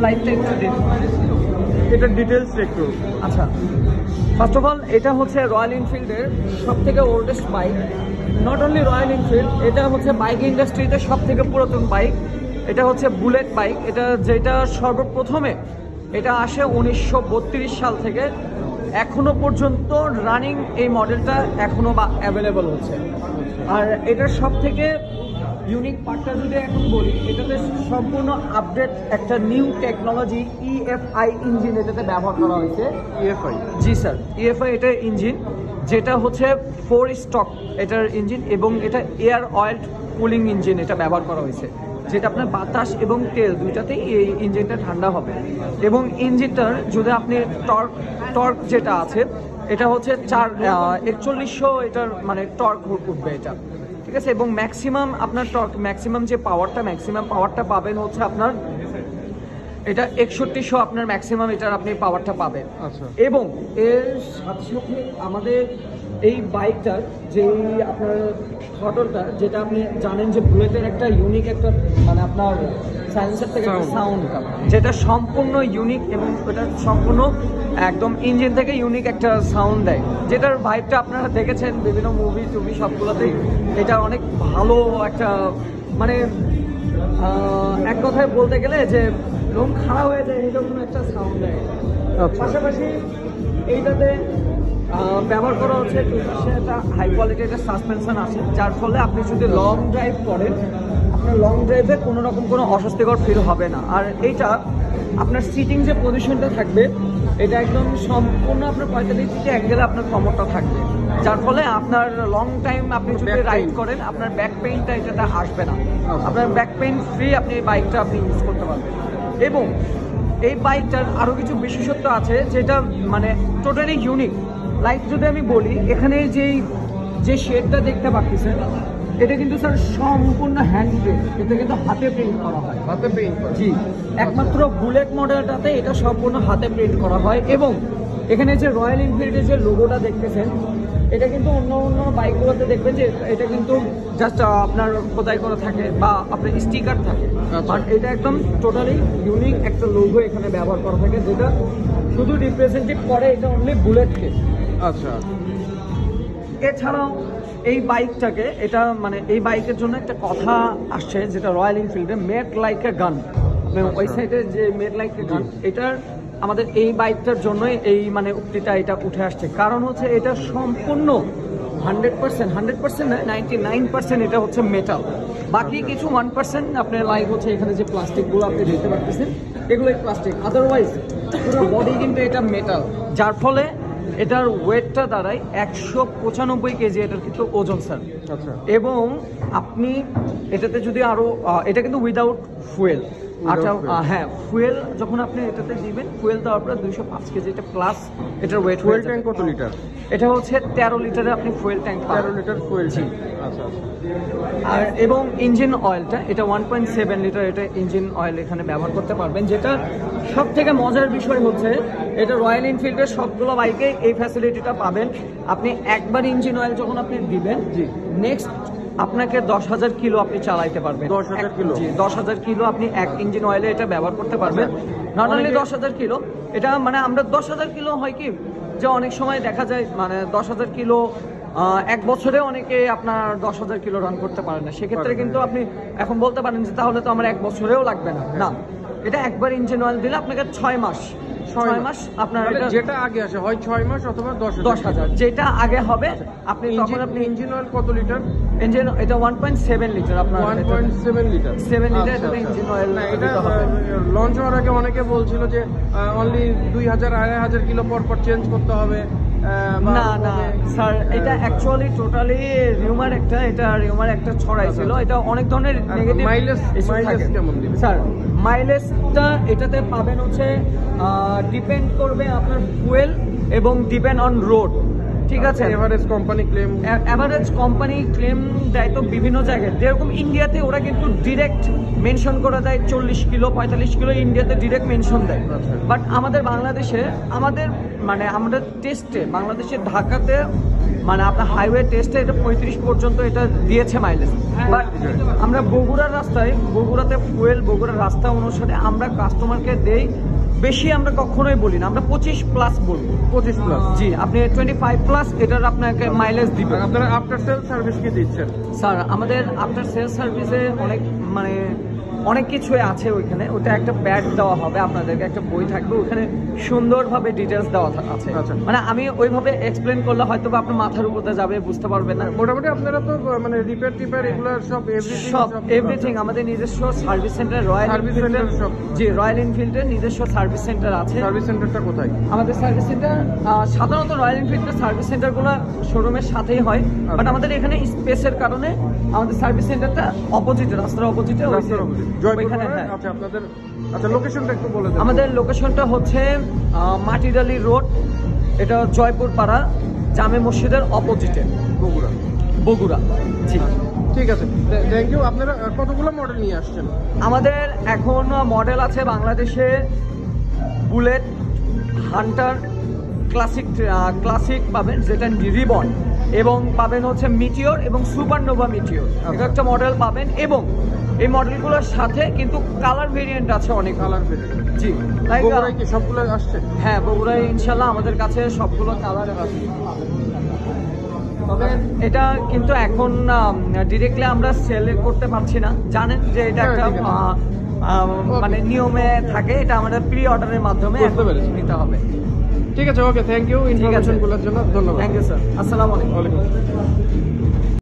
লাইফটা একটু দেখুন, এটা ডিটেলস একটু। আচ্ছা ফার্স্ট অফ অল এটা হচ্ছে রয়্যাল এনফিল্ডের সব থেকে oldest bike. Not only royal Enfield, এটা হচ্ছে বাইক ইন্ডাস্ট্রিতে সব থেকে পুরাতন বাইক। এটা হচ্ছে বুলেট বাইক, এটা যেটা সর্বপ্রথমে এটা আসে 1932 সাল থেকে এখনো পর্যন্ত রানিং এই মডেলটা এখনো বা অ্যাভেলেবল হচ্ছে। আর এটার সব থেকে ইউনিক পার্টটা যদি এখন বলি, এটাতে সম্পূর্ণ আপডেট একটা নিউ টেকনোলজি EFI ইঞ্জিন এটাতে ব্যবহার করা হয়েছে। EFI? জি স্যার, EFI এটা ইঞ্জিন, যেটা হচ্ছে 4 স্টক এটার ইঞ্জিন, এবং এটা এয়ার অয়েল কুলিং ইঞ্জিন এটা ব্যবহার করা হয়েছে, যেটা আপনার বাতাস এবং তেল দুইটাতেই এই ইঞ্জিনটা ঠান্ডা হবে। এবং ইঞ্জিনটার যদি আপনি টর্ক যেটা আছে এটা হচ্ছে 4100 এটার মানে টর্ক উঠবে এটা, ঠিক আছে। এবং ম্যাক্সিমাম আপনার টর্ক ম্যাক্সিমাম পাওয়ারটা পাবেন হচ্ছে আপনার এটা 6100 আপনার ম্যাক্সিমাম এটার আপনি পাওয়ারটা পাবেন। আচ্ছা। এবং এর সাথে সাথে আমাদের এই বাইকটার যে আপনার থ্রটলটা, যেটা আপনি জানেন যে বুলেটের একটা ইউনিক একটা মানে আপনার সাইলেন্সার থেকে সাউন্ড, যেটা সম্পূর্ণ ইউনিক এবং এটা সম্পূর্ণ একদম ইঞ্জিন থেকে ইউনিক একটা সাউন্ড দেয়, যেটার ভাইবটা আপনারা দেখেছেন বিভিন্ন মুভি টুভি সবগুলোতেই। এটা অনেক ভালো একটা মানে এক কথায় বলতে গেলে যে রুম খারাপ হয়ে যায় এরকম একটা সাউন্ড দেয়। পাশাপাশি এইটাতে ব্যবহার করা হচ্ছে একটা হাই কোয়ালিটির একটা সাসপেনশন আছে, যার ফলে আপনি যদি লং ড্রাইভ করেন আপনার লং ড্রাইভে কোনো রকম কোনো অস্বস্তিকর ফিল হবে না। আর এইটা আপনার সিটিং যে পজিশনটা থাকবে এটা একদম সম্পূর্ণ আপনার 45 ডিগ্রি অ্যাঙ্গেলে আপনার কমরটা থাকবে, যার ফলে আপনার লং টাইম আপনি যদি রাইড করেন আপনার ব্যাক পেইনটা এটাতে আসবে না। আপনার ব্যাক পেইন ফ্রি আপনি এই বাইকটা আপনি ইউজ করতে পারবেন। এবং এই বাইকটার আরও কিছু বিশেষত্ব আছে যেটা মানে টোটালি ইউনিক। লাইক যদি আমি বলি, এখানে যে শেডটা দেখতে পাচ্ছেন এটা কিন্তু স্যার সম্পূর্ণ হ্যান্ড প্রিন্ট, এটা কিন্তু হাতে প্রিন্ট করা হয়। হাতে প্রিন্ট? জি, একমাত্র বুলেট মডেলটাতে এটা সম্পূর্ণ হাতে প্রিন্ট করা হয়। এবং এখানে যে রয়্যাল এনফিল্ডের যে লোগোটা দেখতেছেন এটা কিন্তু অন্য বাইকগুলোতে দেখবেন যে এটা কিন্তু জাস্ট আপনার খোদাই করা থাকে বা আপনার স্টিকার থাকে, বাট এটা একদম টোটালি ইউনিক একটা লোগো এখানে ব্যবহার করা থাকে, যেটা শুধু রিপ্রেজেন্টেটিভ করে এটা অনলি বুলেটকে। আচ্ছা। এছাড়াও এই বাইকটাকে এটা মানে এই বাইকের জন্য একটা কথা আসছে, যেটা রয়্যাল এনফিল্ডে মেড লাইক এ গান, ওই সাইডে যে মেড লাইক এ গান, এটার আমাদের এই বাইকটার জন্যই এই মানে উক্তিটা এটা উঠে আসছে। কারণ হচ্ছে এটা সম্পূর্ণ 100% না 99% এটা হচ্ছে মেটাল, বাকি কিছু 1% আপনার লাইক হচ্ছে এখানে যে প্লাস্টিকগুলো আপনি দেখতে পাচ্ছেন এগুলোই প্লাস্টিক, আদারওয়াইজ পুরো বডি কিন্তু এটা মেটাল, যার ফলে এটার ওয়েটটা দাঁড়ায় 195 কেজি এটার কিন্তু ওজন স্যার। আচ্ছা। এবং আপনি এটাতে যদি আরো এটা কিন্তু উইদাউট ফুয়েল। আচ্ছা হ্যাঁ, ফুয়েল যখন আপনি এটাতে দিবেন, ফুয়েল দেওয়ার পর 205 কেজি এটা প্লাস এটার ওয়েট। ফুয়েল ট্যাঙ্ক কত লিটার? এটা হচ্ছে 13 লিটারে আপনি ফুয়েল ট্যাঙ্ক। 13 litre fuel? জি। আচ্ছা আচ্ছা। আর এবং ইঞ্জিন অয়েলটা এটা 1.7 লিটার এটা ইঞ্জিন অয়েল এখানে ব্যবহার করতে পারবেন। যেটা সব থেকে মজার বিষয় হচ্ছে এটা রয়্যাল এনফিল্ডের সবগুলো বাইকে এই ফ্যাসিলিটিটা পাবেন। আপনি একবার ইঞ্জিন অয়েল যখন আপনি দিবেন, জি, নেক্সট আপনাকে 10,000 কিলো আপনি চালাইতে পারবেন। 10,000 কিলো? জি, 10,000 কিলো আপনি এক ইঞ্জিন অয়েলে এটা ব্যবহার করতে পারবেন। নট অনলি 10,000 কিলো, এটা মানে আমরা 10,000 কিলো হয় কি যে অনেক সময় দেখা যায় মানে 10,000 কিলো এক বছরে অনেকে আপনার 10,000 কিলো রান করতে পারে না। সেক্ষেত্রে কিন্তু আপনি এখন বলতে পারেন যে তাহলে তো আমার এক বছরেও লাগবে না। না, এটা একবার ইঞ্জিন অয়েল দিলে আপনাকে 6 মাস আপনার যেটা আগে আসে হয় 6 মাস অথবা 10,000 যেটা আগে হবে আপনি তখন আপনি ইঞ্জিন অয়েল কত লিটার? ইঞ্জিন এটা 1.7 লিটার আপনার 1.7 লিটার 7 লিটার এটা ইঞ্জিন অয়েল। না, এটা লঞ্চ হওয়ার আগে অনেকে বলছিল যে অনলি 2,000-2,500 কিলো পর চেঞ্জ করতে হবে। না না স্যার, এটা অ্যাকচুয়ালি টোটালি রিউমার একটা ছড়াইছিল। এটা অনেক ধরনের নেগেটিভ। মাইলেজ কেমন দিবে স্যার? মাইলেজটা এটাতে পাবেন হচ্ছে ডিপেন্ড করবে আপনার ফুয়েল এবং ডিপেন্ড অন রোড। ঠিক আছে। Average company claim, average company claim দেয় তো বিভিন্ন জায়গায়, যেরকম ইন্ডিয়াতে ওরা কিন্তু ডিরেক্ট মেনশন করে দেয় 40 কিলো 45 কিলো, ইন্ডিয়াতে ডিরেক্ট মেনশন দেয়। বাট আমাদের বাংলাদেশে আমাদের মানে আমরা টেস্টে বাংলাদেশের ঢাকাতে মানে আপনার হাইওয়ে টেস্টে এটা 35 পর্যন্ত এটা দিয়েছে মাইলেজ। বাট আমরা বগুড়ার রাস্তায়, বগুড়াতে ফুয়েল, বগুড়ার রাস্তা অনুসারে আমরা কাস্টমারকে দেই বেশি, আমরা কখনোই বলি না, আমরা 25+ বলবো। 25+? জি, আপনি 25+ এটার আপনাকে মাইলেজ দিবেন। আপনারা আফটার সেল সার্ভিস কি দিচ্ছেন? স্যার আমাদের আফটার সেল সার্ভিসে অনেক মানে অনেক কিছুই আছে ওইখানে। ওটা একটা প্যাড দেওয়া হবে আপনাদেরকে, একটা বই থাকবে ওখানে সুন্দরভাবে ডিটেলস দেওয়া আছে। আচ্ছা। মানে আমি ওইভাবে এক্সপ্লেন করলে হয়তো বা আপনার মাথার উপরে যাবে, বুঝতে পারবেন না। মোটামুটি আপনারা তো মানে রিপেয়ার এগুলার সব এভরিথিং আমাদের নিজস্ব service centre royal service centre সব। জি, রয়্যাল এনফিল্ডের নিজস্ব সার্ভিস সেন্টার আছে। সার্ভিস সেন্টারটা কোথায়? আমাদের সার্ভিস সেন্টার সাধারণত রয়্যাল এনফিল্ডের সার্ভিস সেন্টারগুলো শোরুমের সাথেই হয়, বাট আমাদের এখানে স্পেসের কারণে আমাদের সার্ভিস সেন্টারটা অপোজিটে, রাস্তার অপোজিটে। হ্যাঁ। আচ্ছা, আপনাদের লোকেশনটা একটু বলে দেন। আমাদের লোকেশনটা হচ্ছে মাটিডালি রোড, এটা জয়পুর পাড়া, জামে মসজিদের অপোজিটে, বগুড়া। জি, ঠিক আছে, থ্যাংক ইউ। আপনারা কতগুলো মডেল নিয়ে আসছেন? আমাদের এখন মডেল আছে বাংলাদেশে বুলেট, হান্টার, ক্লাসিক পাবেন যেটা রিবন, এবং পাবেন হচ্ছে মিটিওর এবং সুপারনোভা মিটিওর, এটা একটা মডেল পাবেন। এবং এই মডেলগুলোর সাথে কিন্তু কালার ভেরিয়েন্ট আছে, অনেক কালার ভেরিয়েন্ট। জি, বগুড়ায় কি সবগুলো আসছে? হ্যাঁ, বগুড়ায় ইনশাল্লাহ আমাদের কাছে সবগুলো কালার আছে। তবে এটা কিন্তু এখন ডিরেক্টলি আমরা সেল করতে পারছি না, জানেন যে এটা একটা মানে নিয়মে থাকে, এটা আমাদের প্রি অর্ডারের মাধ্যমে নিতে হবে। ঠিক আছে, ওকে, থ্যাংক ইউ ইনফরমেশনগুলোর জন্য, ধন্যবাদ। থ্যাংক ইউ স্যার, আসসালামু আলাইকুম।